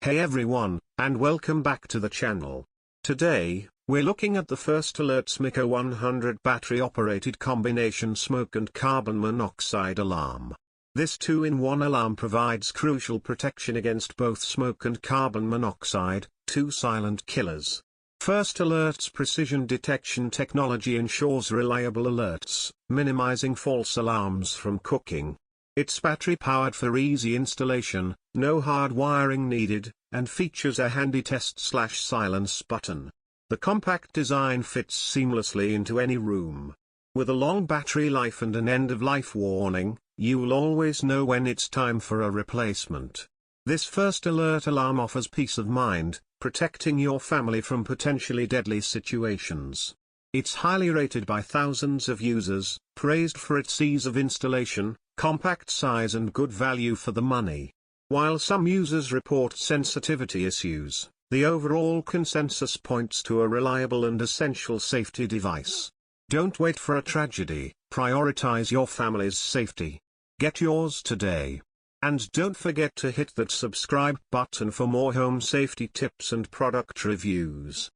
Hey everyone, and welcome back to the channel. Today, we're looking at the First Alert SMICO100 battery-operated combination smoke and carbon monoxide alarm. This 2-in-1 alarm provides crucial protection against both smoke and carbon monoxide, two silent killers. First Alert's precision detection technology ensures reliable alerts, minimizing false alarms from cooking. It's battery-powered for easy installation, no hard wiring needed, and features a handy test/silence button. The compact design fits seamlessly into any room. With a long battery life and an end-of-life warning, you'll always know when it's time for a replacement. This First Alert alarm offers peace of mind, protecting your family from potentially deadly situations. It's highly rated by thousands of users, praised for its ease of installation, compact size and good value for the money. While some users report sensitivity issues, the overall consensus points to a reliable and essential safety device. Don't wait for a tragedy, prioritize your family's safety. Get yours today. And don't forget to hit that subscribe button for more home safety tips and product reviews.